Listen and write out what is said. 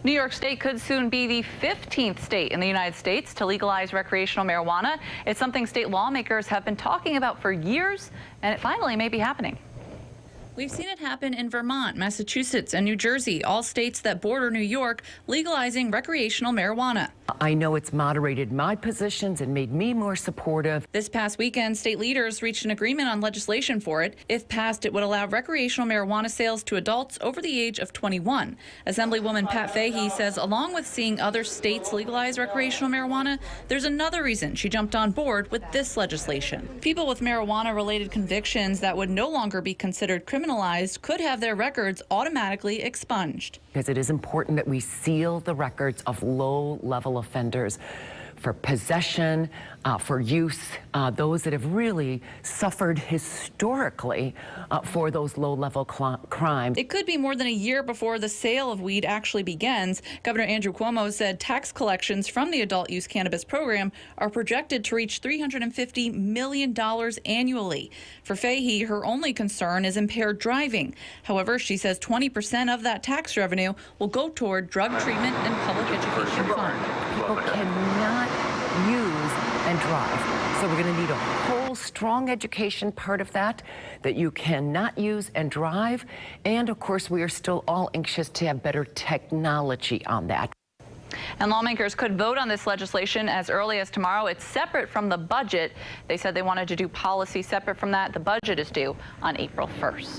New York State could soon be the 15th state in the United States to legalize recreational marijuana. It's something state lawmakers have been talking about for years, and it finally may be happening. We've seen it happen in Vermont, Massachusetts, and New Jersey, all states that border New York, legalizing recreational marijuana. I know it's moderated my positions and made me more supportive. This past weekend, state leaders reached an agreement on legislation for it. If passed, it would allow recreational marijuana sales to adults over the age of 21. Assemblywoman Pat Fahey says along with seeing other states legalize recreational marijuana, there's another reason she jumped on board with this legislation. People with marijuana-related convictions that would no longer be considered criminalized could have their records automatically expunged. Because it is important that we seal the records of low-level offenders for possession, for use, those that have really suffered historically for those low-level crimes. It could be more than a year before the sale of weed actually begins. Governor Andrew Cuomo said tax collections from the adult use cannabis program are projected to reach $350 million annually. For Fahey, her only concern is impaired driving. However, she says 20% of that tax revenue will go toward drug treatment and public education fund. People cannot use and drive. So we're going to need a whole strong education part of that you cannot use and drive. And of course, we are still all anxious to have better technology on that. And lawmakers could vote on this legislation as early as tomorrow. It's separate from the budget. They said they wanted to do policy separate from that. The budget is due on April 1st.